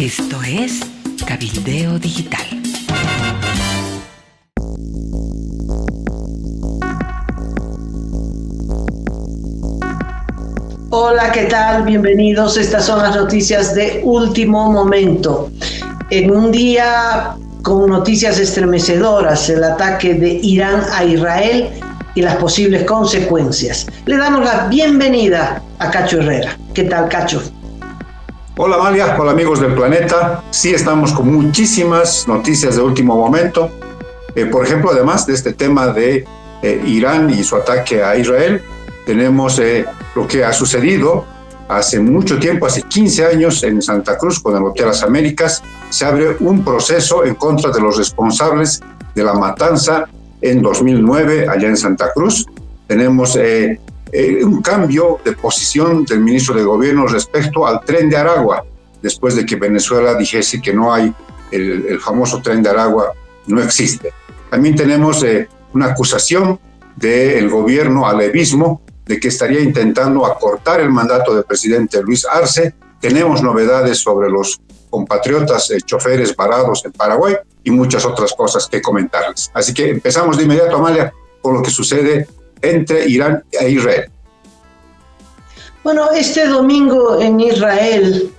Esto es Cabildeo Digital. Hola, ¿qué tal? Bienvenidos. Estas son las noticias de último momento. En un día con noticias estremecedoras, el ataque de Irán a Israel y las posibles consecuencias. Le damos la bienvenida a Cacho Herrera. ¿Qué tal, Cacho? Hola Amalia, hola amigos del planeta. Sí, estamos con muchísimas noticias de último momento. Por ejemplo, además de este tema de Irán y su ataque a Israel, tenemos lo que ha sucedido hace mucho tiempo, hace 15 años en Santa Cruz con el Hotel Las Américas. Se abre un proceso en contra de los responsables de la matanza en 2009 allá en Santa Cruz. Tenemos un cambio de posición del ministro de Gobierno respecto al Tren de Aragua, después de que Venezuela dijese que no hay el famoso Tren de Aragua, no existe. También tenemos una acusación del gobierno alevismo de que estaría intentando acortar el mandato del presidente Luis Arce. Tenemos novedades sobre los compatriotas choferes varados en Paraguay y muchas otras cosas que comentarles. Así que empezamos de inmediato, Amalia, con lo que sucede entre Irán e Israel. Bueno, este domingo en Israel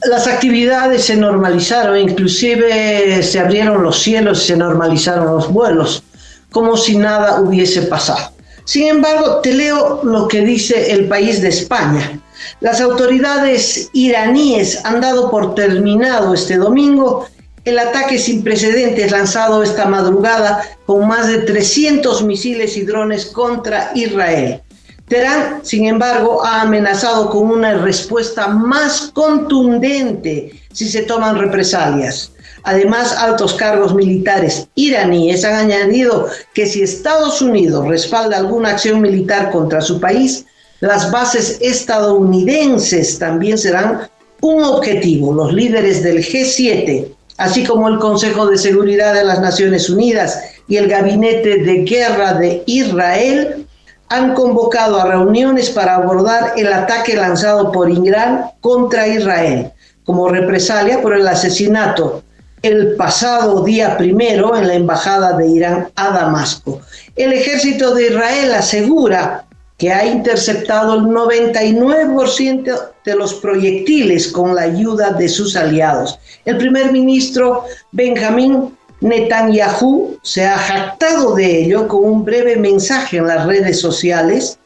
las actividades se normalizaron, inclusive se abrieron los cielos y se normalizaron los vuelos, como si nada hubiese pasado. Sin embargo, te leo lo que dice El País de España. Las autoridades iraníes han dado por terminado este domingo el ataque sin precedentes lanzado esta madrugada con más de 300 misiles y drones contra Israel. Teherán, sin embargo, ha amenazado con una respuesta más contundente si se toman represalias. Además, altos cargos militares iraníes han añadido que si Estados Unidos respalda alguna acción militar contra su país, las bases estadounidenses también serán un objetivo. Los líderes del G7, así como el Consejo de Seguridad de las Naciones Unidas y el Gabinete de Guerra de Israel, han convocado a reuniones para abordar el ataque lanzado por Irán contra Israel, como represalia por el asesinato el pasado día 1 en la embajada de Irán a Damasco. El ejército de Israel asegura que ha interceptado el 99% de los proyectiles con la ayuda de sus aliados. El primer ministro Benjamín Netanyahu se ha jactado de ello con un breve mensaje en las redes sociales.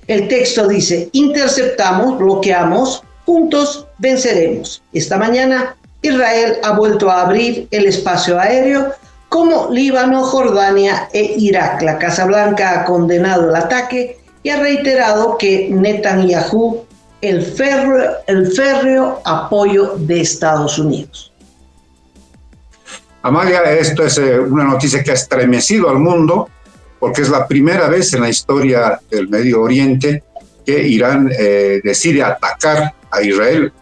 El texto dice: interceptamos, bloqueamos, juntos venceremos. Esta mañana Israel ha vuelto a abrir el espacio aéreo como Líbano, Jordania e Irak. La Casa Blanca ha condenado el ataque y ha reiterado que Netanyahu el férreo apoyo de Estados Unidos. Amalia, esto es una noticia que ha estremecido al mundo porque es la primera vez en la historia del Medio Oriente que Irán decide atacar a Israel.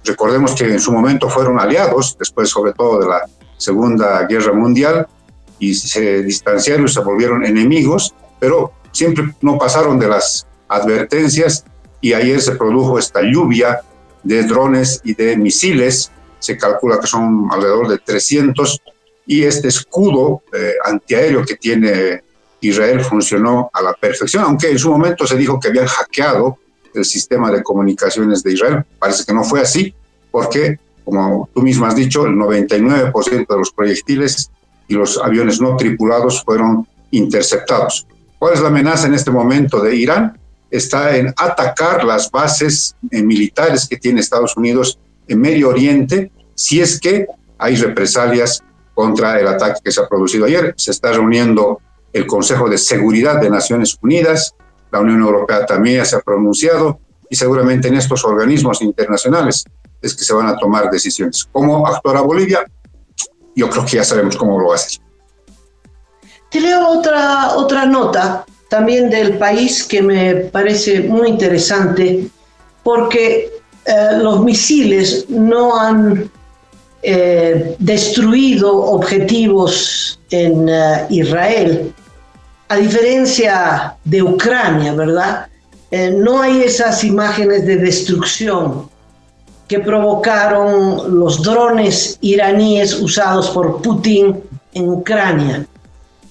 Recordemos que en su momento fueron aliados, después sobre todo de la Segunda Guerra Mundial, y se distanciaron y se volvieron enemigos, pero siempre no pasaron de las advertencias, y ayer se produjo esta lluvia de drones y de misiles. Se calcula que son alrededor de 300, y este escudo antiaéreo que tiene Israel funcionó a la perfección, aunque en su momento se dijo que habían hackeado el sistema de comunicaciones de Israel. Parece que no fue así, porque, como tú mismo has dicho, el 99% de los proyectiles y los aviones no tripulados fueron interceptados. ¿Cuál es la amenaza en este momento de Irán? Está en atacar las bases militares que tiene Estados Unidos en Medio Oriente si es que hay represalias contra el ataque que se ha producido ayer. Se está reuniendo el Consejo de Seguridad de Naciones Unidas, la Unión Europea también se ha pronunciado, y seguramente en estos organismos internacionales es que se van a tomar decisiones. ¿Cómo actuará Bolivia? Yo creo que ya sabemos cómo lo va a hacer. Te leo otra nota también del país que me parece muy interesante, porque los misiles no han destruido objetivos en Israel, a diferencia de Ucrania, ¿verdad? No hay esas imágenes de destrucción que provocaron los drones iraníes usados por Putin en Ucrania.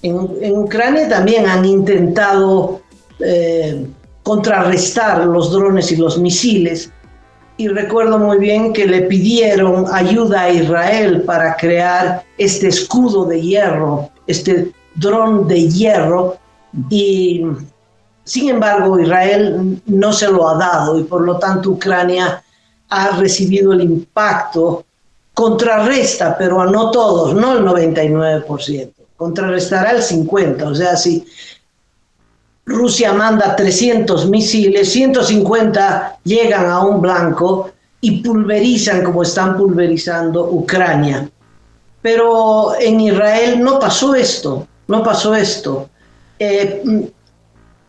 En Ucrania también han intentado contrarrestar los drones y los misiles, y recuerdo muy bien que le pidieron ayuda a Israel para crear este escudo de hierro, este dron de hierro, y sin embargo Israel no se lo ha dado, y por lo tanto Ucrania ha recibido el impacto. Contrarresta, pero a no todos, no el 99%, contrarrestará el 50%, o sea, si Rusia manda 300 misiles, 150 llegan a un blanco y pulverizan como están pulverizando Ucrania. Pero en Israel no pasó esto, no pasó esto.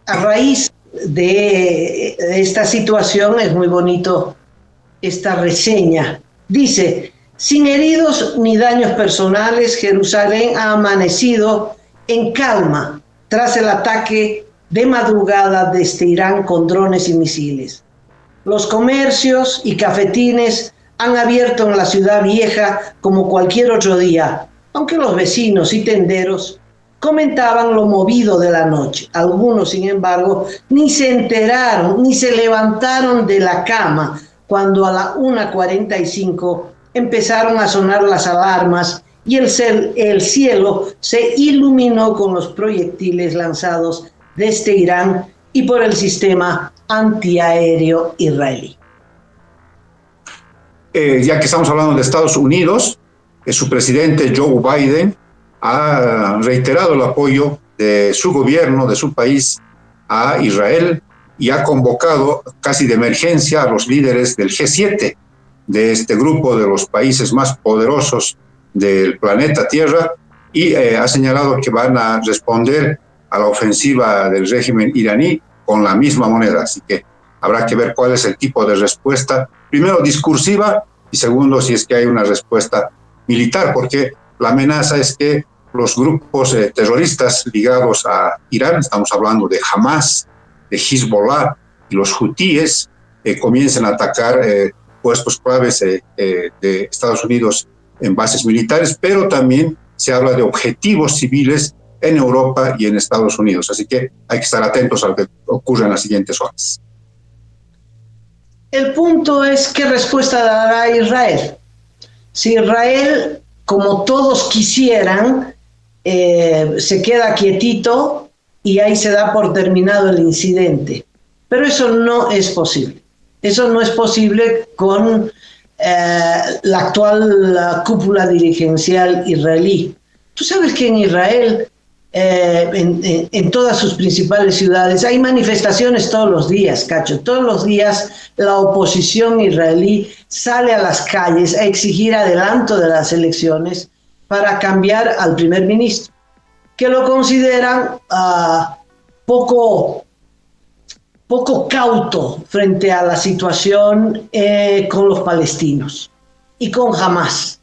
A raíz de esta situación es muy bonito esta reseña. Dice: sin heridos ni daños personales, Jerusalén ha amanecido en calma tras el ataque de madrugada desde Irán con drones y misiles. Los comercios y cafetines han abierto en la ciudad vieja como cualquier otro día, aunque los vecinos y tenderos comentaban lo movido de la noche. Algunos, sin embargo, ni se enteraron, ni se levantaron de la cama cuando a la 1:45 empezaron a sonar las alarmas y el cielo se iluminó con los proyectiles lanzados desde Irán y por el sistema antiaéreo israelí. Ya que estamos hablando de Estados Unidos, su presidente Joe Biden ha reiterado el apoyo de su gobierno, de su país, a Israel, y ha convocado casi de emergencia a los líderes del G7, de este grupo de los países más poderosos del planeta Tierra, y ha señalado que van a responder a la ofensiva del régimen iraní con la misma moneda. Así que habrá que ver cuál es el tipo de respuesta, primero discursiva y segundo si es que hay una respuesta militar, porque la amenaza es que los grupos terroristas ligados a Irán, estamos hablando de Hamas, de Hezbollah y los hutíes, comiencen a atacar puestos claves de Estados Unidos en bases militares, pero también se habla de objetivos civiles en Europa y en Estados Unidos. Así que hay que estar atentos a lo que ocurre en las siguientes horas. El punto es qué respuesta dará Israel. Si Israel, como todos quisieran, se queda quietito y ahí se da por terminado el incidente. Pero eso no es posible. Eso no es posible con la actual cúpula dirigencial israelí. Tú sabes que en Israel, en todas sus principales ciudades, hay manifestaciones todos los días, Cacho. Todos los días la oposición israelí sale a las calles a exigir adelanto de las elecciones para cambiar al primer ministro, que lo consideran poco cauto frente a la situación con los palestinos y con Hamas.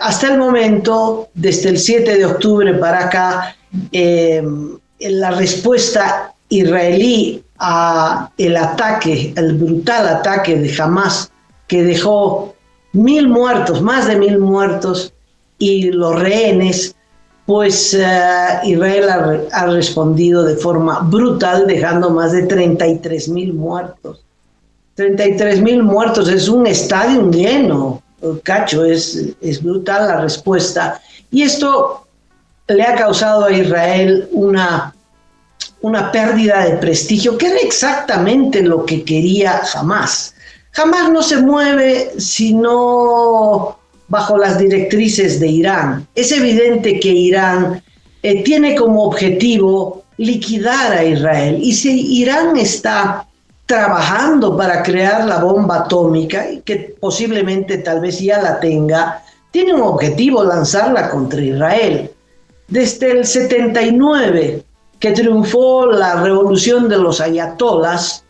Hasta el momento, desde el 7 de octubre para acá, la respuesta israelí a el brutal ataque de Hamas, que dejó 1.000 muertos, más de 1.000 muertos, y los rehenes, pues Israel ha respondido de forma brutal, dejando más de 33.000 muertos. 33.000 muertos, es un estadio lleno, Cacho, es brutal la respuesta. Y esto le ha causado a Israel una pérdida de prestigio, que era exactamente lo que quería Hamas. Hamas no se mueve sino bajo las directrices de Irán. Es evidente que Irán tiene como objetivo liquidar a Israel, y si Irán está trabajando para crear la bomba atómica, y que posiblemente tal vez ya la tenga, tiene un objetivo: lanzarla contra Israel. Desde el 79, que triunfó la revolución de los ayatolás,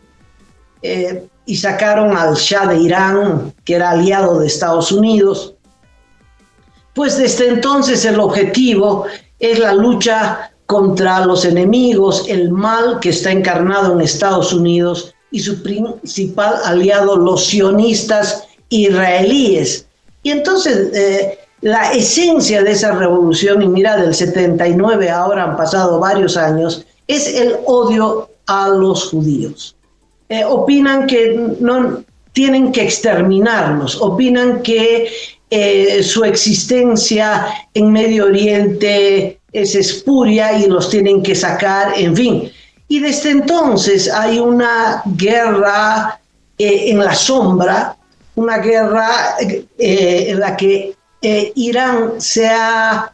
y sacaron al Shah de Irán, que era aliado de Estados Unidos, pues desde entonces el objetivo es la lucha contra los enemigos, el mal que está encarnado en Estados Unidos y su principal aliado, los sionistas israelíes. Y entonces la esencia de esa revolución, y mira, del 79 ahora han pasado varios años, es el odio a los judíos. Opinan que no tienen que exterminarlos, opinan que su existencia en Medio Oriente es espuria y los tienen que sacar, en fin. Y desde entonces hay una guerra en la sombra, una guerra en la que Irán se ha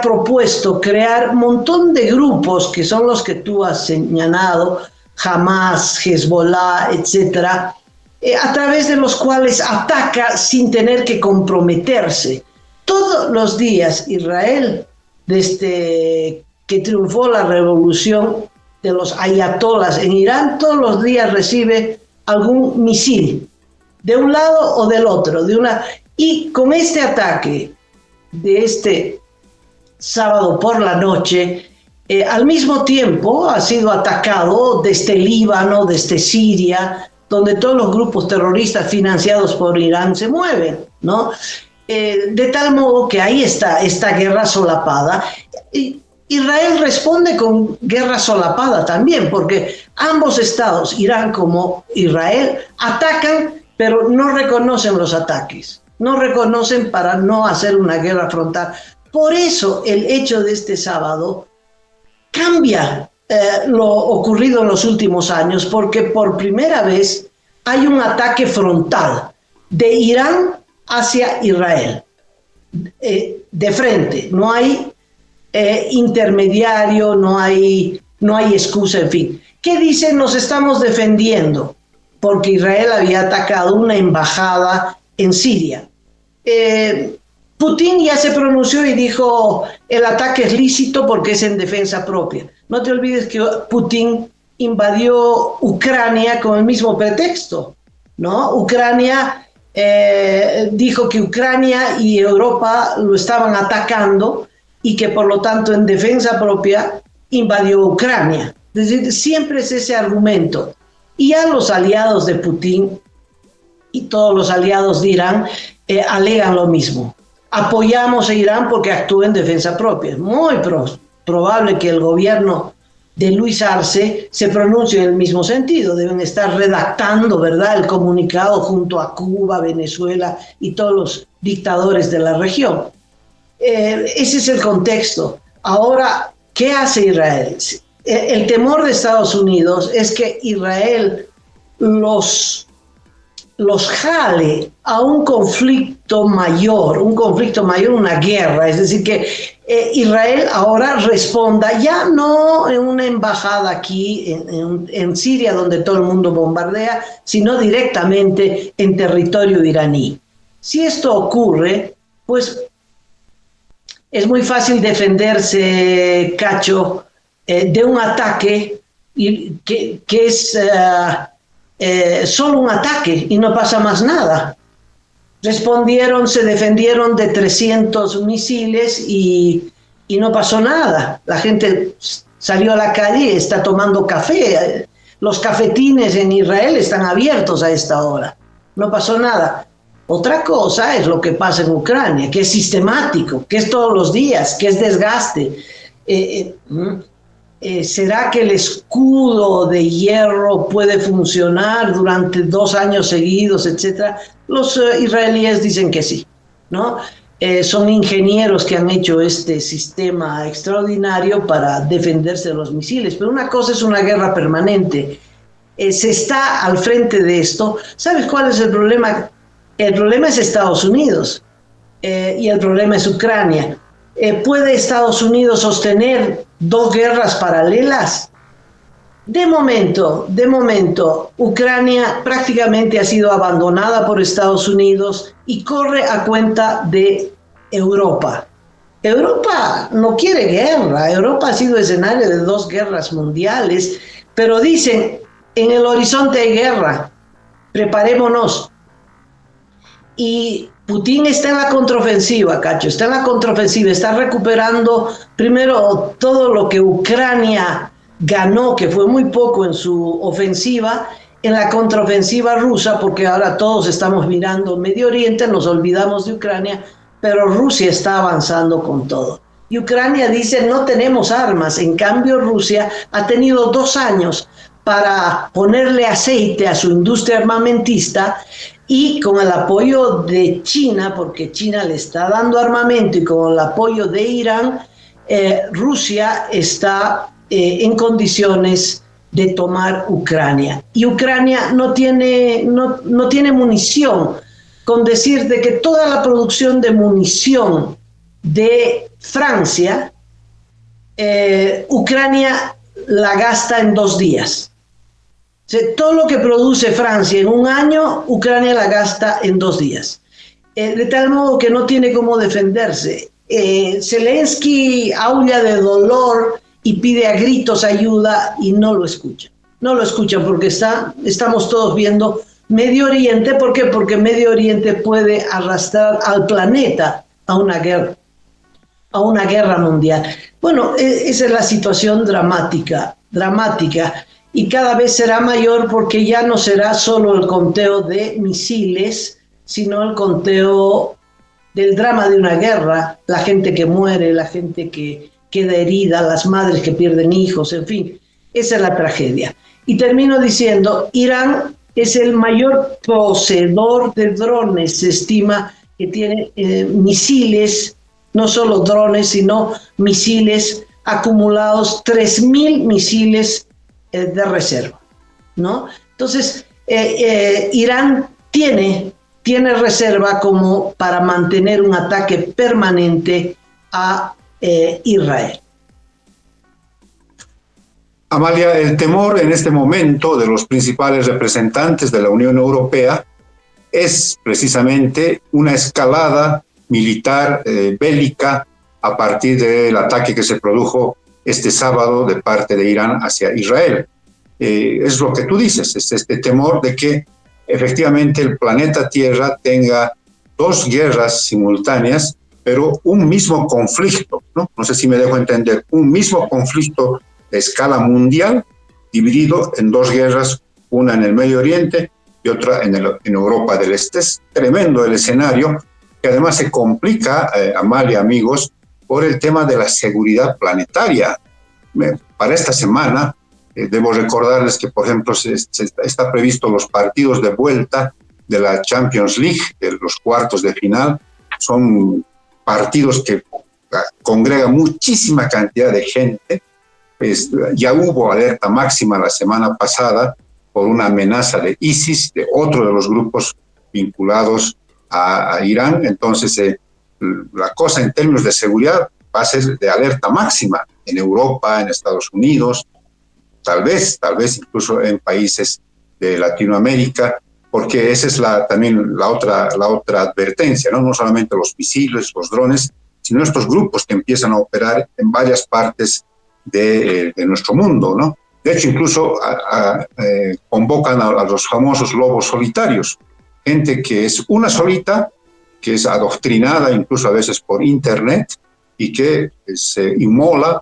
propuesto crear un montón de grupos que son los que tú has señalado, Hamas, Hezbollah, etcétera, a través de los cuales ataca sin tener que comprometerse. Todos los días Israel, desde que triunfó la revolución de los ayatolás en Irán, todos los días recibe algún misil, de un lado o del otro, y con este ataque de este sábado por la noche, al mismo tiempo ha sido atacado desde Líbano, desde Siria, donde todos los grupos terroristas financiados por Irán se mueven, ¿no? De tal modo que ahí está esta guerra solapada. Israel responde con guerra solapada también, porque ambos estados, Irán como Israel, atacan, pero no reconocen los ataques, no reconocen para no hacer una guerra frontal. Por eso el hecho de este sábado cambia lo ocurrido en los últimos años, porque por primera vez hay un ataque frontal de Irán hacia Israel, de frente, no hay intermediario, no hay excusa, en fin. ¿Qué dicen? Nos estamos defendiendo, porque Israel había atacado una embajada en Siria. Putin ya se pronunció y dijo, el ataque es lícito porque es en defensa propia. No te olvides que Putin invadió Ucrania con el mismo pretexto, ¿no? Ucrania dijo que Ucrania y Europa lo estaban atacando y que por lo tanto en defensa propia invadió Ucrania. Es decir, siempre es ese argumento. Y ya los aliados de Putin y todos los aliados de Irán alegan lo mismo. Apoyamos a Irán porque actúa en defensa propia. Es muy probable que el gobierno de Luis Arce se pronuncie en el mismo sentido. Deben estar redactando, ¿verdad?, el comunicado junto a Cuba, Venezuela y todos los dictadores de la región. Ese es el contexto. Ahora, ¿qué hace Israel? El temor de Estados Unidos es que Israel los jale a un conflicto mayor, una guerra. Es decir, que Israel ahora responda ya no en una embajada aquí en Siria donde todo el mundo bombardea, sino directamente en territorio iraní. Si esto ocurre, pues es muy fácil defenderse, Cacho, de un ataque que es solo un ataque y no pasa más nada. Se defendieron de 300 misiles y no pasó nada. La gente salió a la calle y está tomando café. Los cafetines en Israel están abiertos a esta hora. No pasó nada. Otra cosa es lo que pasa en Ucrania, que es sistemático, que es todos los días, que es desgaste. ¿Será que el escudo de hierro puede funcionar durante 2 años seguidos, etcétera? Los israelíes dicen que sí, ¿no? Son ingenieros que han hecho este sistema extraordinario para defenderse de los misiles, pero una cosa es una guerra permanente. Se está al frente de esto. ¿Sabes cuál es el problema? El problema es Estados Unidos y el problema es Ucrania. ¿Puede Estados Unidos sostener 2 guerras paralelas? De momento, Ucrania prácticamente ha sido abandonada por Estados Unidos y corre a cuenta de Europa. Europa no quiere guerra. Europa ha sido escenario de 2 guerras mundiales, pero dicen, en el horizonte hay guerra, preparémonos. Y Putin está en la contraofensiva, Cacho, está recuperando primero todo lo que Ucrania ganó, que fue muy poco en su ofensiva, en la contraofensiva rusa, porque ahora todos estamos mirando Medio Oriente, nos olvidamos de Ucrania, pero Rusia está avanzando con todo. Y Ucrania dice, no tenemos armas. En cambio, Rusia ha tenido 2 años para ponerle aceite a su industria armamentista, y con el apoyo de China, porque China le está dando armamento, y con el apoyo de Irán, Rusia está en condiciones de tomar Ucrania. Y Ucrania no tiene munición. Con decirte que toda la producción de munición de Francia, Ucrania la gasta en 2 días. O sea, todo lo que produce Francia en un año, Ucrania la gasta en 2 días. De tal modo que no tiene cómo defenderse. Zelensky aúlla de dolor y pide a gritos ayuda, y no lo escuchan. No lo escuchan porque estamos todos viendo Medio Oriente. ¿Por qué? Porque Medio Oriente puede arrastrar al planeta a una guerra mundial. Bueno, esa es la situación dramática, y cada vez será mayor, porque ya no será solo el conteo de misiles, sino el conteo del drama de una guerra, la gente que muere, la gente que queda herida, las madres que pierden hijos, en fin, esa es la tragedia. Y termino diciendo, Irán es el mayor poseedor de drones. Se estima que tiene misiles, no solo drones, sino misiles acumulados, 3.000 misiles de reserva, ¿no? Entonces, Irán tiene reserva como para mantener un ataque permanente a Israel. Amalia, el temor en este momento de los principales representantes de la Unión Europea es precisamente una escalada militar bélica a partir del ataque que se produjo este sábado de parte de Irán hacia Israel. Es lo que tú dices, es este temor de que efectivamente el planeta Tierra tenga 2 guerras simultáneas, pero un mismo conflicto, ¿no? No sé si me dejo entender, un mismo conflicto de escala mundial, dividido en 2 guerras, una en el Medio Oriente y otra en Europa del Este. Es tremendo el escenario, que además se complica, Amalia, amigos, por el tema de la seguridad planetaria. Para esta semana, debo recordarles que, por ejemplo, está previsto los partidos de vuelta de la Champions League, de los cuartos de final. Son partidos que congregan muchísima cantidad de gente. Ya hubo alerta máxima la semana pasada por una amenaza de ISIS, de otro de los grupos vinculados a Irán. Entonces, la cosa en términos de seguridad va a ser de alerta máxima en Europa, en Estados Unidos, tal vez incluso en países de Latinoamérica, porque esa es también la otra advertencia, ¿no? No solamente los misiles, los drones, sino estos grupos que empiezan a operar en varias partes de nuestro mundo, ¿no? De hecho, incluso convocan a los famosos lobos solitarios, gente que es una solita, que es adoctrinada incluso a veces por internet y que se inmola,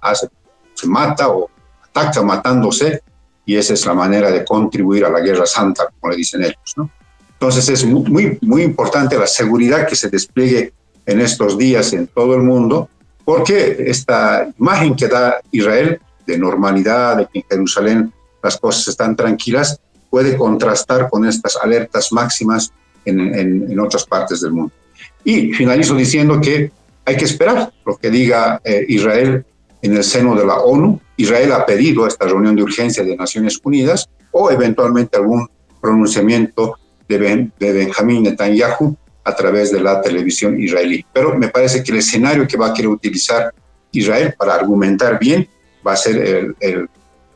se mata o ataca matándose, y esa es la manera de contribuir a la guerra santa, como le dicen ellos, ¿no? Entonces es muy, muy importante la seguridad que se despliegue en estos días en todo el mundo, porque esta imagen que da Israel de normalidad, de que en Jerusalén las cosas están tranquilas, puede contrastar con estas alertas máximas en otras partes del mundo. Y finalizo diciendo que hay que esperar lo que diga Israel en el seno de la ONU. Israel ha pedido esta reunión de urgencia de Naciones Unidas, o eventualmente algún pronunciamiento de Benjamín Netanyahu a través de la televisión israelí. Pero me parece que el escenario que va a querer utilizar Israel para argumentar bien va a ser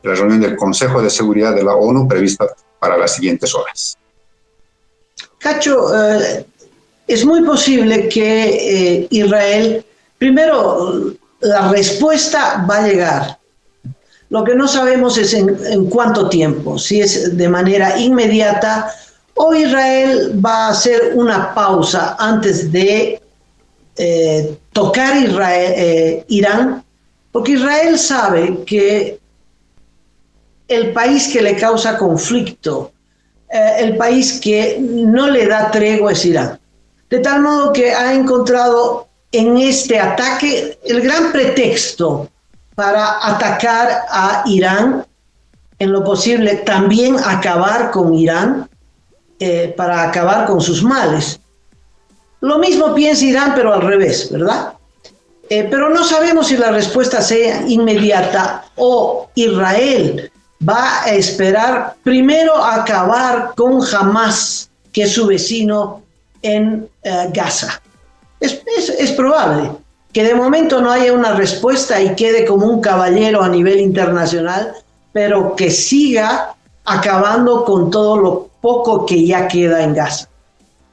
la reunión del Consejo de Seguridad de la ONU prevista para las siguientes horas. Cacho, es muy posible que Israel, primero, la respuesta va a llegar. Lo que no sabemos es en cuánto tiempo, si es de manera inmediata o Israel va a hacer una pausa antes de tocar Irán, porque Israel sabe que el país que le causa conflicto el país que no le da tregua es Irán. De tal modo que ha encontrado en este ataque el gran pretexto para atacar a Irán, en lo posible también acabar con Irán, para acabar con sus males. Lo mismo piensa Irán, pero al revés, ¿verdad? Pero no sabemos si la respuesta sea inmediata o Israel va a esperar primero acabar con Hamás, que es su vecino en Gaza. Es probable que de momento no haya una respuesta y quede como un caballero a nivel internacional, pero que siga acabando con todo lo poco que ya queda en Gaza,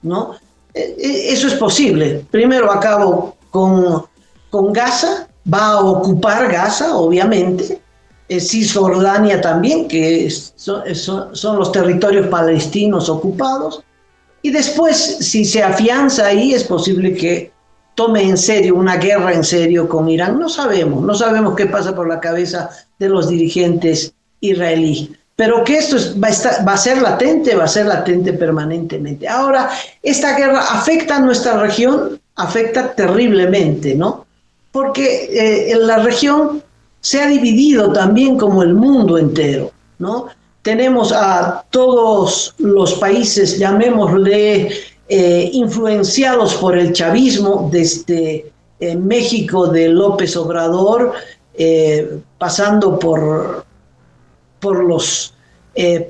¿no? Eso es posible. Primero acabo con Gaza, va a ocupar Gaza, obviamente, Cisjordania también, que son los territorios palestinos ocupados, y después, si se afianza ahí, es posible que tome en serio una guerra en serio con Irán. No sabemos qué pasa por la cabeza de los dirigentes israelíes, pero que esto va a ser latente permanentemente. Ahora, esta guerra afecta a nuestra región, afecta terriblemente, ¿no? Porque la región se ha dividido también como el mundo entero, ¿no? Tenemos a todos los países, llamémosle, influenciados por el chavismo, desde México de López Obrador, pasando por los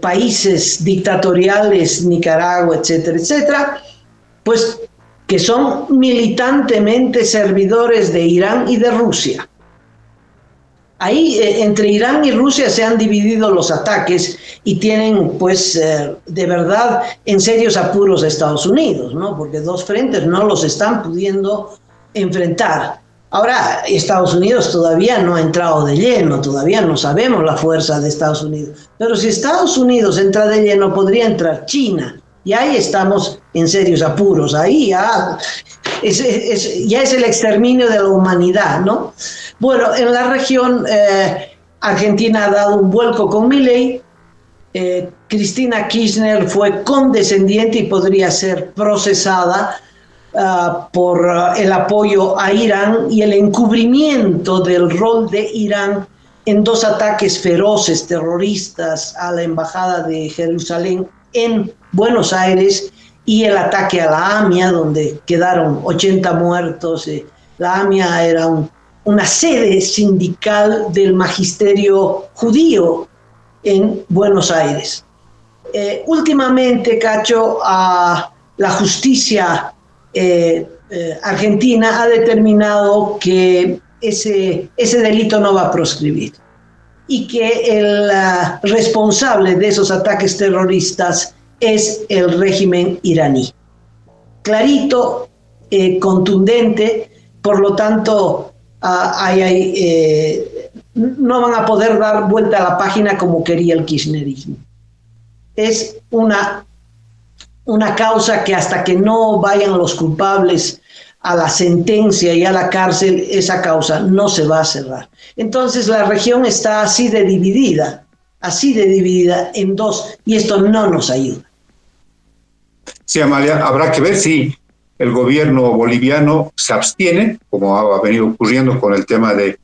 países dictatoriales, Nicaragua, etcétera, etcétera, pues que son militantemente servidores de Irán y de Rusia. Ahí entre Irán y Rusia se han dividido los ataques y tienen pues de verdad en serios apuros a Estados Unidos, ¿no? Porque dos frentes no los están pudiendo enfrentar. Ahora Estados Unidos todavía no ha entrado de lleno, todavía no sabemos la fuerza de Estados Unidos, pero si Estados Unidos entra de lleno podría entrar China y ahí estamos en serios apuros, ahí ya es el exterminio de la humanidad, ¿no? Bueno, en la región Argentina ha dado un vuelco con Milei. Cristina Kirchner fue condescendiente y podría ser procesada por el apoyo a Irán y el encubrimiento del rol de Irán en dos ataques feroces terroristas a la embajada de Jerusalén en Buenos Aires y el ataque a la AMIA, donde quedaron 80 muertos. La AMIA era una sede sindical del magisterio judío en Buenos Aires. Últimamente, Cacho, la justicia argentina ha determinado que ese delito no va a proscribir y que el responsable de esos ataques terroristas es el régimen iraní. Clarito, contundente, por lo tanto, no van a poder dar vuelta a la página como quería el kirchnerismo. Es una causa que hasta que no vayan los culpables a la sentencia y a la cárcel, esa causa no se va a cerrar. Entonces la región está así de dividida en dos, y esto no nos ayuda. Sí, Amalia, habrá que ver si el gobierno boliviano se abstiene, como ha venido ocurriendo con el tema de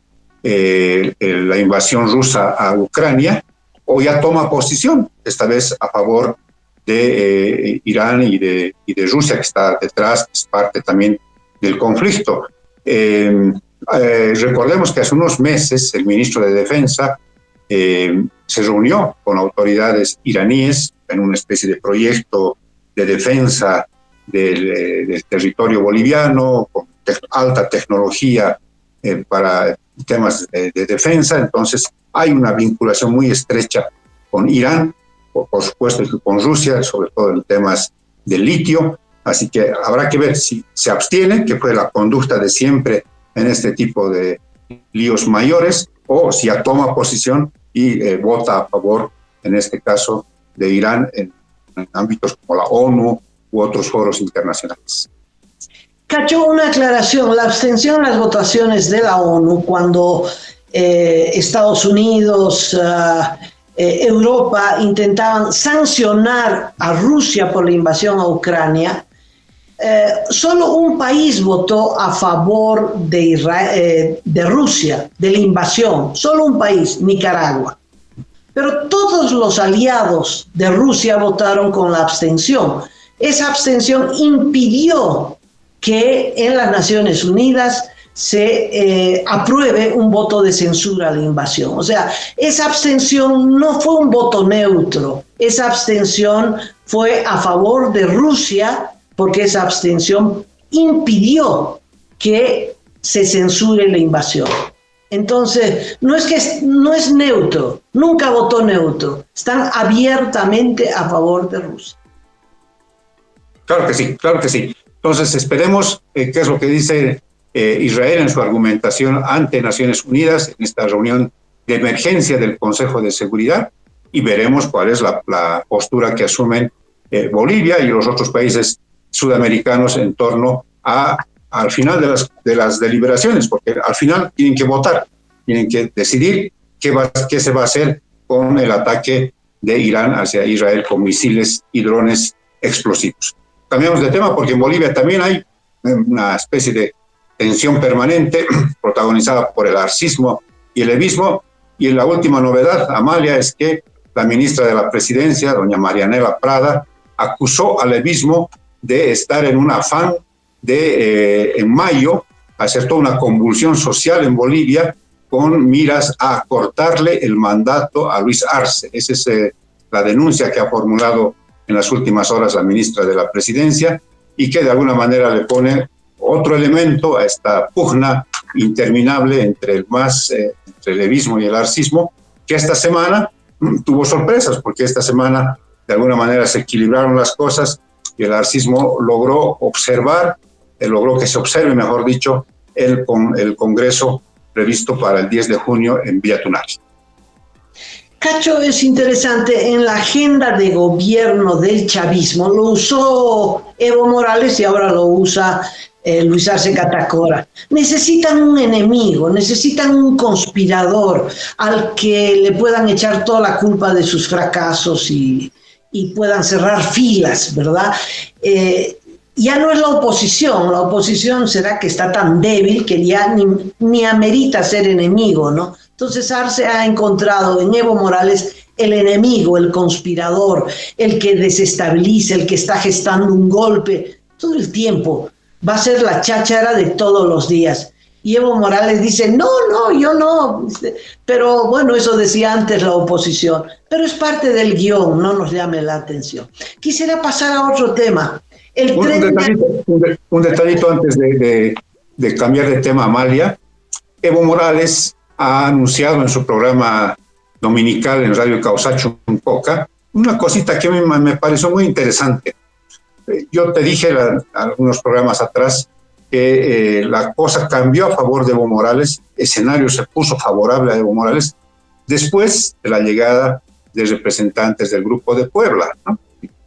la invasión rusa a Ucrania, o ya toma posición, esta vez a favor de Irán y de Rusia, que está detrás, es parte también del conflicto. Recordemos que hace unos meses el ministro de Defensa se reunió con autoridades iraníes en una especie de proyecto de defensa del territorio boliviano, con alta tecnología para temas de defensa. Entonces hay una vinculación muy estrecha con Irán, por supuesto que con Rusia, sobre todo en temas del litio. Así que habrá que ver si se abstiene, que fue la conducta de siempre en este tipo de líos mayores, o si ya toma posición y vota a favor, en este caso, de Irán en ámbitos como la ONU u otros foros internacionales. Cacho, una aclaración. La abstención en las votaciones de la ONU, cuando Estados Unidos, Europa intentaban sancionar a Rusia por la invasión a Ucrania, solo un país votó a favor de Rusia, de la invasión, solo un país, Nicaragua. Pero todos los aliados de Rusia votaron con la abstención. Esa abstención impidió que en las Naciones Unidas se apruebe un voto de censura a la invasión. O sea, esa abstención no fue un voto neutro, esa abstención fue a favor de Rusia, porque esa abstención impidió que se censure la invasión. Entonces, no es neutro, nunca votó neutro, están abiertamente a favor de Rusia. Claro que sí, claro que sí. Entonces, esperemos qué es lo que dice Israel en su argumentación ante Naciones Unidas en esta reunión de emergencia del Consejo de Seguridad, y veremos cuál es la postura que asumen Bolivia y los otros países sudamericanos en torno al final de las deliberaciones, porque al final tienen que votar, tienen que decidir qué se va a hacer con el ataque de Irán hacia Israel con misiles y drones explosivos. Cambiamos de tema porque en Bolivia también hay una especie de tensión permanente protagonizada por el arcismo y el levismo, y la última novedad, Amalia, es que la ministra de la Presidencia, doña Marianela Prada, acusó al levismo de estar en un afán de, en mayo, hacer toda una convulsión social en Bolivia con miras a cortarle el mandato a Luis Arce. Esa es la denuncia que ha formulado en las últimas horas la ministra de la Presidencia, y que de alguna manera le pone otro elemento a esta pugna interminable entre entre el levismo y el arcismo, que esta semana tuvo sorpresas, porque esta semana de alguna manera se equilibraron las cosas y el arcismo logró que se observe, mejor dicho, el Congreso previsto para el 10 de junio en Villa Tunari. Cacho, es interesante, en la agenda de gobierno del chavismo lo usó Evo Morales y ahora lo usa Luis Arce Catacora. Necesitan un enemigo, necesitan un conspirador al que le puedan echar toda la culpa de sus fracasos y puedan cerrar filas, ¿verdad? Ya no es la oposición será que está tan débil que ya ni amerita ser enemigo, ¿no? Entonces Arce ha encontrado en Evo Morales el enemigo, el conspirador, el que desestabiliza, el que está gestando un golpe todo el tiempo. Va a ser la cháchara de todos los días. Y Evo Morales dice, no, yo no. Pero bueno, eso decía antes la oposición. Pero es parte del guión, no nos llame la atención. Quisiera pasar a otro tema. Un detallito antes de cambiar de tema, Amalia. Evo Morales ha anunciado en su programa dominical en Radio Causacho un Poca una cosita que me pareció muy interesante. Yo te dije algunos programas atrás que la cosa cambió a favor de Evo Morales, el escenario se puso favorable a Evo Morales después de la llegada de representantes del Grupo de Puebla, ¿no?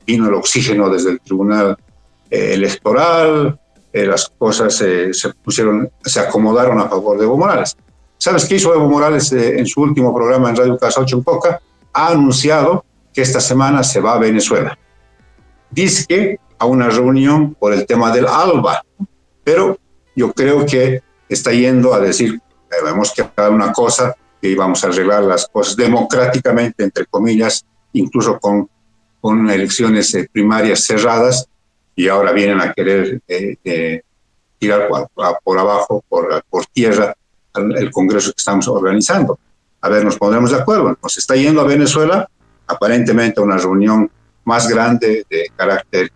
Vino el oxígeno desde el Tribunal Electoral, las cosas se acomodaron a favor de Evo Morales. ¿Sabes qué hizo Evo Morales en su último programa en Radio Causacho en Poca? Ha anunciado que esta semana se va a Venezuela. Dice que a una reunión por el tema del ALBA, pero yo creo que está yendo a decir, debemos que hacer una cosa, que íbamos a arreglar las cosas democráticamente, entre comillas, incluso con elecciones primarias cerradas, y ahora vienen a querer tirar por abajo, por tierra, el Congreso que estamos organizando. A ver, nos pondremos de acuerdo. Nos está yendo a Venezuela, aparentemente a una reunión más grande de carácter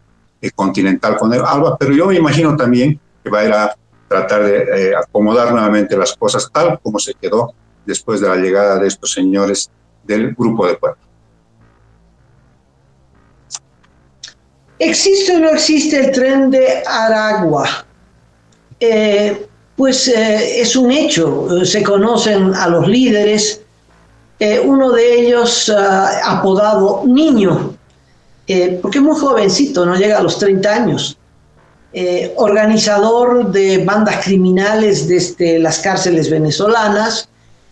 continental con el ALBA, pero yo me imagino también que va a ir a tratar de acomodar nuevamente las cosas tal como se quedó después de la llegada de estos señores del Grupo de Puebla. ¿Existe o no existe el tren de Aragua? Es un hecho, se conocen a los líderes, uno de ellos apodado Niño, porque es muy jovencito, no llega a los 30 años, organizador de bandas criminales desde las cárceles venezolanas,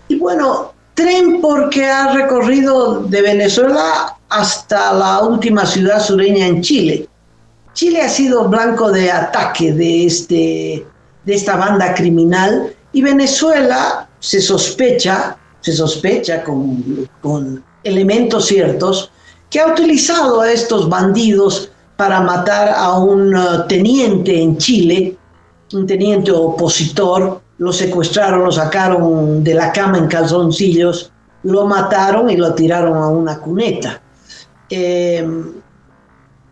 y bueno, Tren porque ha recorrido de Venezuela hasta la última ciudad sureña en Chile. Chile ha sido blanco de ataque de esta banda criminal y Venezuela se sospecha con elementos ciertos que ha utilizado a estos bandidos para matar a un teniente en Chile, un teniente opositor. Lo secuestraron, lo sacaron de la cama en calzoncillos, lo mataron y lo tiraron a una cuneta. Se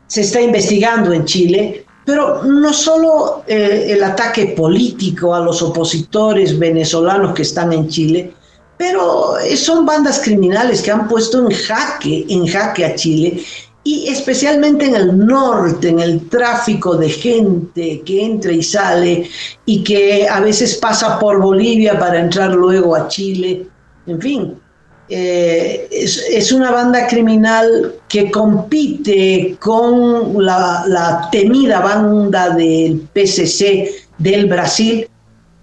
está investigando en Chile, pero no solo el ataque político a los opositores venezolanos que están en Chile, pero son bandas criminales que han puesto en jaque a Chile, y especialmente en el norte, en el tráfico de gente que entra y sale y que a veces pasa por Bolivia para entrar luego a Chile. En fin, es una banda criminal que compite con la temida banda del PCC del Brasil,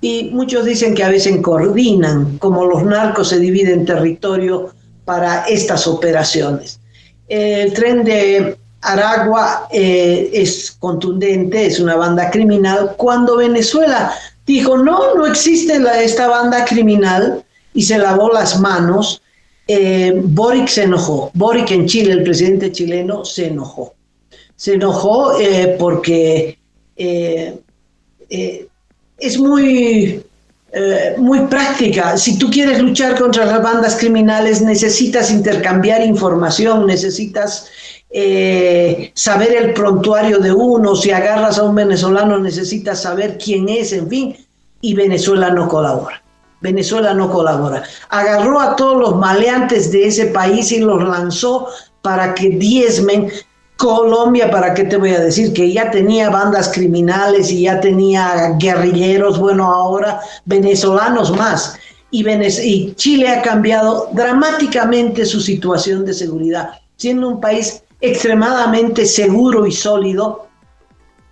y muchos dicen que a veces coordinan, como los narcos se dividen territorio para estas operaciones. El Tren de Aragua es contundente, es una banda criminal. Cuando Venezuela dijo no existe esta banda criminal y se lavó las manos, Boric se enojó. Boric en Chile, el presidente chileno, se enojó. Se enojó porque es muy práctica. Si tú quieres luchar contra las bandas criminales, necesitas intercambiar información, necesitas saber el prontuario de uno. Si agarras a un venezolano, necesitas saber quién es, en fin. Y Venezuela no colabora. Agarró a todos los maleantes de ese país y los lanzó para que diezmen. Colombia, ¿para qué te voy a decir? Que ya tenía bandas criminales y ya tenía guerrilleros, bueno, ahora venezolanos más. Y Chile ha cambiado dramáticamente su situación de seguridad, siendo un país extremadamente seguro y sólido.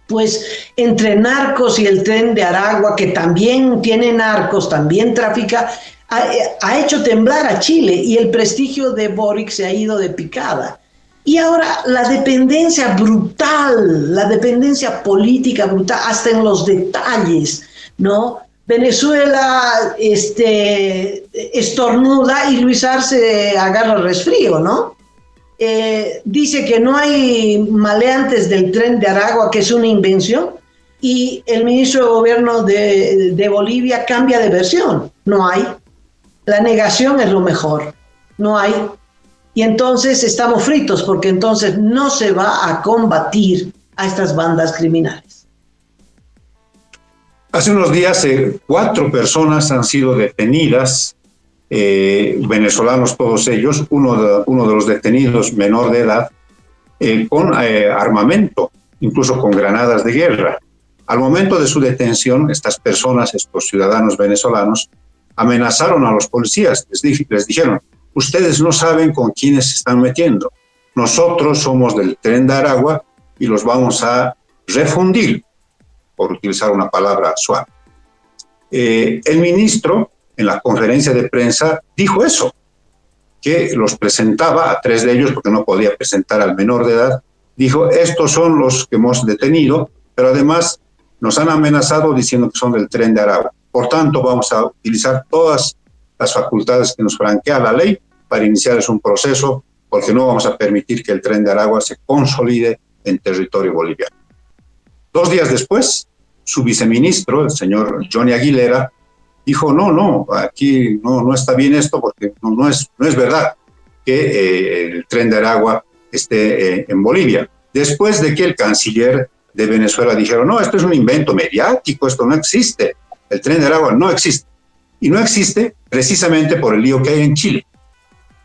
Pues entre narcos y el Tren de Aragua, que también tiene narcos, también trafica, ha hecho temblar a Chile, y el prestigio de Boric se ha ido de picada. Y ahora la dependencia brutal, la dependencia política brutal, hasta en los detalles, ¿no? Venezuela estornuda y Luis Arce agarra resfrío, ¿no? Dice que no hay maleantes del Tren de Aragua, que es una invención, y el ministro de Gobierno de Bolivia cambia de versión. No hay. La negación es lo mejor. No hay. Y entonces estamos fritos, porque entonces no se va a combatir a estas bandas criminales. Hace unos días 4 personas han sido detenidas, venezolanos todos ellos, uno de los detenidos menor de edad, con armamento, incluso con granadas de guerra. Al momento de su detención, estas personas, estos ciudadanos venezolanos, amenazaron a los policías, les dijeron: ustedes no saben con quiénes se están metiendo. Nosotros somos del Tren de Aragua y los vamos a refundir, por utilizar una palabra suave. El ministro, en la conferencia de prensa, dijo eso, que los presentaba a 3 de ellos, porque no podía presentar al menor de edad. Dijo: estos son los que hemos detenido, pero además nos han amenazado diciendo que son del Tren de Aragua. Por tanto, vamos a utilizar todas las facultades que nos franquea la ley para iniciar un proceso, porque no vamos a permitir que el Tren de Aragua se consolide en territorio boliviano. 2 días después, su viceministro, el señor Johnny Aguilera, dijo: no, aquí no está bien esto, porque no es verdad que el Tren de Aragua esté en Bolivia. Después de que el canciller de Venezuela dijeron: no, esto es un invento mediático, esto no existe, el Tren de Aragua no existe. Y no existe precisamente por el lío que hay en Chile,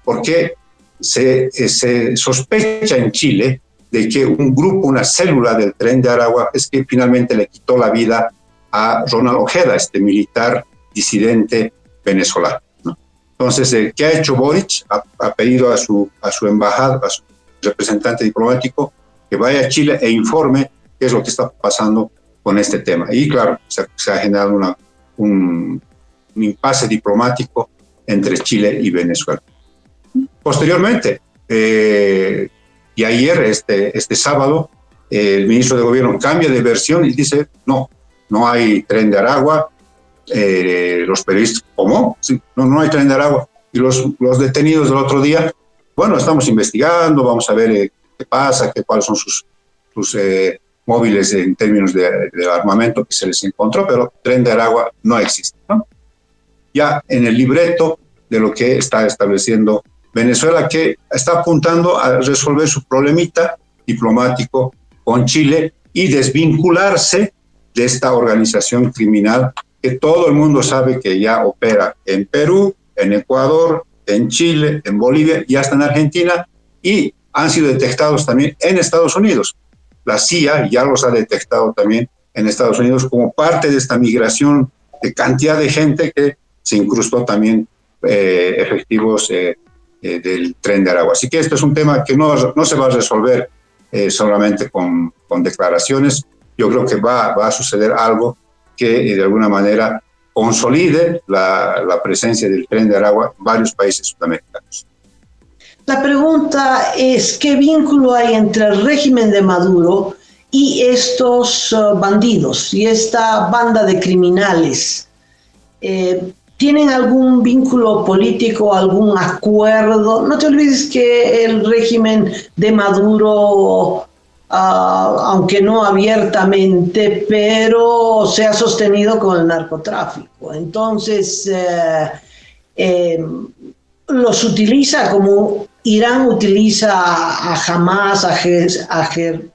porque se sospecha en Chile de que un grupo, una célula del Tren de Aragua, es que finalmente le quitó la vida a Ronald Ojeda, este militar disidente venezolano, ¿no? Entonces, ¿qué ha hecho Boric? Ha pedido a su embajada, a su representante diplomático, que vaya a Chile e informe qué es lo que está pasando con este tema. Y claro, se ha generado un impasse diplomático entre Chile y Venezuela. Posteriormente, y ayer, este sábado, el ministro de Gobierno cambia de versión y dice, no hay Tren de Aragua. Los periodistas, ¿cómo? Sí, no hay Tren de Aragua. Y los detenidos del otro día, bueno, estamos investigando, vamos a ver qué pasa, cuáles son sus móviles en términos de armamento que se les encontró, pero Tren de Aragua no existe, ¿no? Ya en el libreto de lo que está estableciendo Venezuela, que está apuntando a resolver su problemita diplomático con Chile y desvincularse de esta organización criminal que todo el mundo sabe que ya opera en Perú, en Ecuador, en Chile, en Bolivia y hasta en Argentina, y han sido detectados también en Estados Unidos. La CIA ya los ha detectado también en Estados Unidos como parte de esta migración de cantidad de gente que se incrustó también efectivos del Tren de Aragua. Así que esto es un tema que no se va a resolver solamente con declaraciones. Yo creo que va a suceder algo que de alguna manera consolide la presencia del Tren de Aragua en varios países sudamericanos. La pregunta es, ¿qué vínculo hay entre el régimen de Maduro y estos bandidos y esta banda de criminales? ¿Tienen algún vínculo político, algún acuerdo? No te olvides que el régimen de Maduro, aunque no abiertamente, pero se ha sostenido con el narcotráfico. Entonces, los utiliza como Irán utiliza a Hamas, a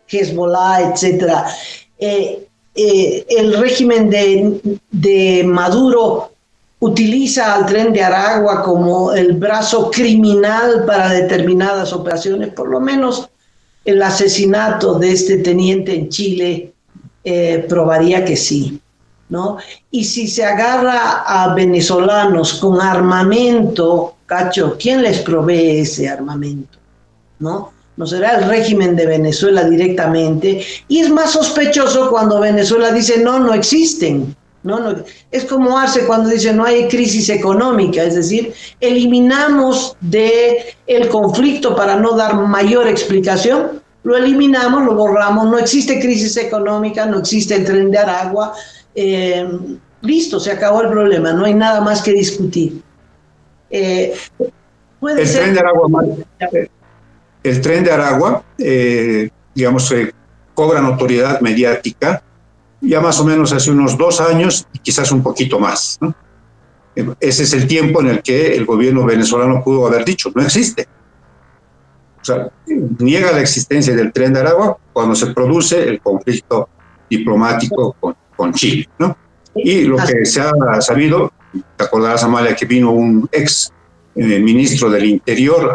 Hezbollah, etc. El régimen de Maduro utiliza al Tren de Aragua como el brazo criminal para determinadas operaciones. Por lo menos el asesinato de este teniente en Chile probaría que sí, ¿no? Y si se agarra a venezolanos con armamento, Cacho, ¿quién les provee ese armamento? ¿No? No será el régimen de Venezuela directamente. Y es más sospechoso cuando Venezuela dice no existen. No, es como Arce cuando dice no hay crisis económica, es decir, eliminamos del conflicto para no dar mayor explicación, lo eliminamos, lo borramos, no existe crisis económica, no existe el Tren de Aragua, listo, se acabó el problema, no hay nada más que discutir. El Tren de Aragua, digamos, cobra notoriedad mediática ya más o menos hace unos 2 años y quizás un poquito más, ¿no? Ese es el tiempo en el que el gobierno venezolano pudo haber dicho, no existe. O sea, niega la existencia del Tren de Aragua cuando se produce el conflicto diplomático con Chile, ¿no? Y lo que se ha sabido, te acordarás, Amalia, que vino un ex ministro del Interior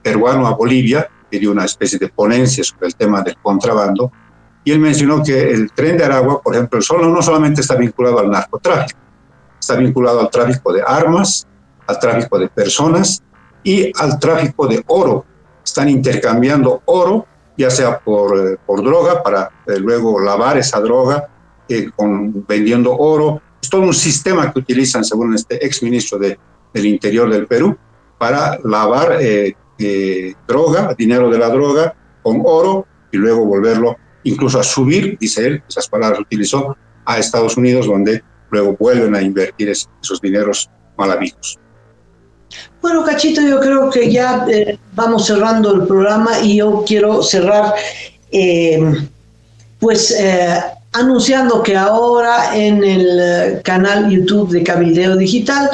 peruano a Bolivia, que dio una especie de ponencia sobre el tema del contrabando, y él mencionó que el Tren de Aragua, por ejemplo, no solamente está vinculado al narcotráfico, está vinculado al tráfico de armas, al tráfico de personas y al tráfico de oro. Están intercambiando oro, ya sea por droga, para luego lavar esa droga, vendiendo oro. Es todo un sistema que utilizan, según este exministro del Interior del Perú, para lavar droga, dinero de la droga, con oro, y luego volverlo incluso a subir, dice él, esas palabras utilizó, a Estados Unidos, donde luego vuelven a invertir esos dineros mal habidos. Bueno, Cachito, yo creo que ya vamos cerrando el programa y yo quiero cerrar anunciando que ahora en el canal YouTube de Cabildeo Digital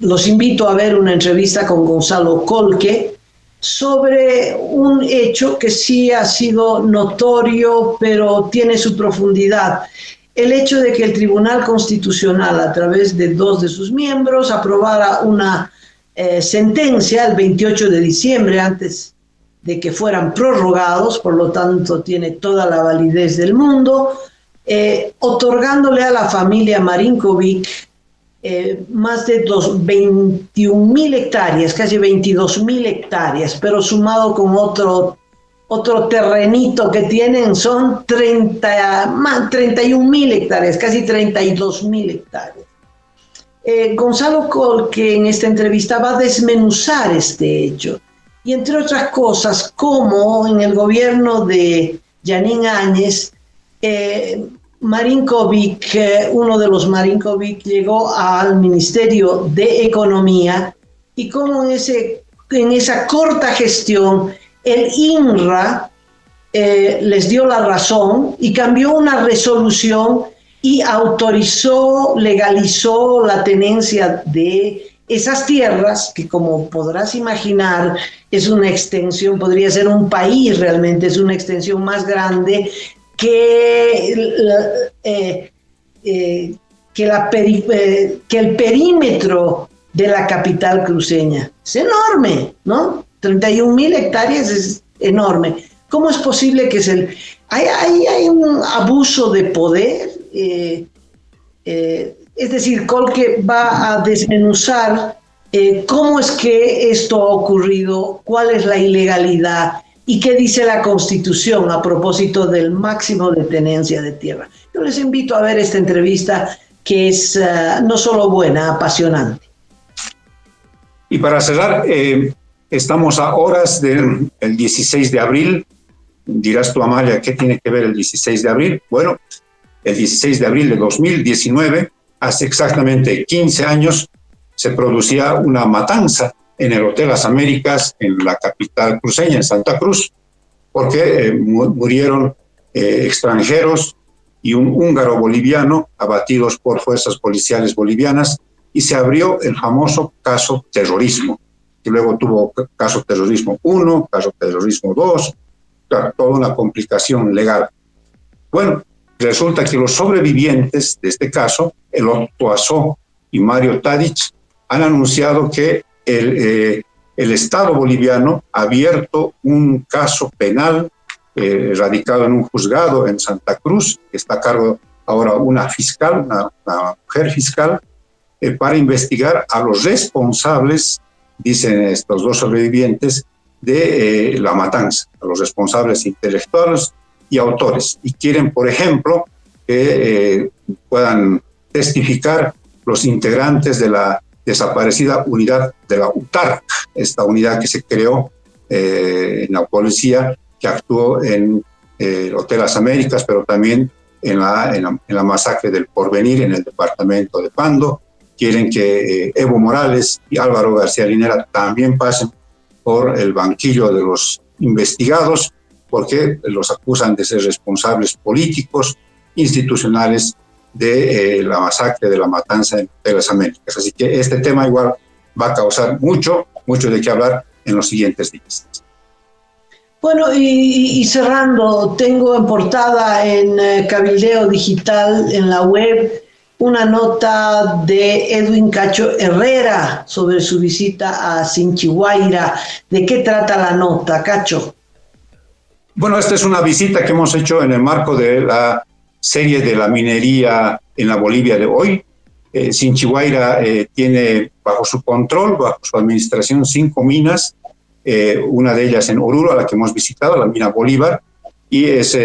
los invito a ver una entrevista con Gonzalo Colque sobre un hecho que sí ha sido notorio, pero tiene su profundidad. El hecho de que el Tribunal Constitucional, a través de 2 de sus miembros, aprobara una sentencia el 28 de diciembre, antes de que fueran prorrogados, por lo tanto tiene toda la validez del mundo, otorgándole a la familia Marinkovic más de 21.000 hectáreas, casi 22.000 hectáreas, pero sumado con otro terrenito que tienen son 31.000 hectáreas, casi 32.000 hectáreas. Gonzalo Colque en esta entrevista va a desmenuzar este hecho. Y entre otras cosas, como en el gobierno de Janine Áñez, Marinkovic, uno de los Marinkovic, llegó al Ministerio de Economía y como en esa corta gestión el INRA les dio la razón y cambió una resolución y autorizó, legalizó la tenencia de esas tierras, que como podrás imaginar es una extensión, podría ser un país realmente, es una extensión más grande que el perímetro de la capital cruceña. Es enorme, ¿no? 31.000 hectáreas es enorme. ¿Cómo es posible que hay un abuso de poder? Es decir, Colque va a desmenuzar cómo es que esto ha ocurrido, cuál es la ilegalidad y qué dice la Constitución a propósito del máximo de tenencia de tierra. Yo les invito a ver esta entrevista que es no solo buena, apasionante. Y para cerrar, estamos a horas del 16 de abril. Dirás tú, Amalia, ¿qué tiene que ver el 16 de abril? Bueno, el 16 de abril de 2019, hace exactamente 15 años, se producía una matanza en el Hotel Las Américas, en la capital cruceña, en Santa Cruz, porque murieron extranjeros y un húngaro boliviano abatidos por fuerzas policiales bolivianas, y se abrió el famoso caso terrorismo, que luego tuvo caso terrorismo 1, caso terrorismo 2, claro, toda una complicación legal. Bueno, resulta que los sobrevivientes de este caso, el Otto Azó y Mario Tadic, han anunciado que el Estado boliviano ha abierto un caso penal radicado en un juzgado en Santa Cruz, que está a cargo ahora una fiscal, una mujer fiscal, para investigar a los responsables, dicen estos dos sobrevivientes, de la matanza, a los responsables intelectuales y autores. Y quieren, por ejemplo, que puedan testificar los integrantes de la desaparecida unidad de la UTAR, esta unidad que se creó en la policía, que actuó en el Hotel Las Américas, pero también en la masacre del Porvenir, en el departamento de Pando. Quieren que Evo Morales y Álvaro García Linera también pasen por el banquillo de los investigados, porque los acusan de ser responsables políticos, institucionales de la masacre, de la matanza en las Américas. Así que este tema igual va a causar mucho de qué hablar en los siguientes días. Bueno, y cerrando, tengo en portada en Cabildeo Digital, en la web, una nota de Edwin Cacho Herrera sobre su visita a Chinchihuayra. ¿De qué trata la nota, Cacho? Bueno, esta es una visita que hemos hecho en el marco de la serie de la minería en la Bolivia de hoy. Chinchihuayra tiene bajo su control, bajo su administración, 5 minas, una de ellas en Oruro, a la que hemos visitado, la mina Bolívar, y es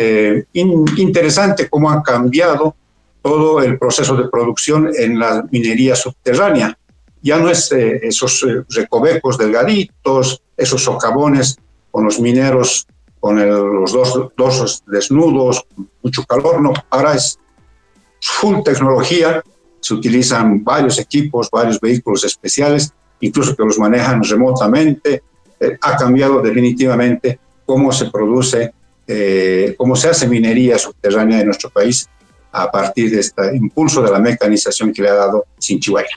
interesante cómo ha cambiado todo el proceso de producción en la minería subterránea. Ya no es esos recovecos delgaditos, esos socavones con los mineros, con los dos desnudos, mucho calor, no, ahora es full tecnología, se utilizan varios equipos, varios vehículos especiales, incluso que los manejan remotamente. Ha cambiado definitivamente cómo se produce, cómo se hace minería subterránea en nuestro país a partir de este impulso de la mecanización que le ha dado Chinchihuayra.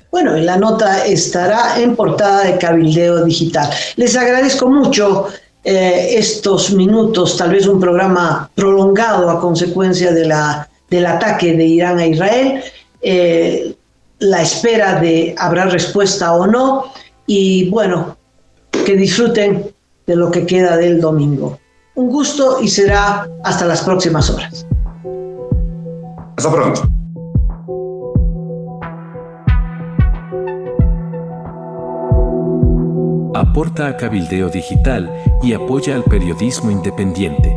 Bueno, y la nota estará en portada de Cabildeo Digital. Les agradezco mucho estos minutos, tal vez un programa prolongado a consecuencia del ataque de Irán a Israel, la espera de habrá respuesta o no, y bueno, que disfruten de lo que queda del domingo. Un gusto y será hasta las próximas horas. Hasta pronto. Aporta a Cabildeo Digital y apoya al periodismo independiente.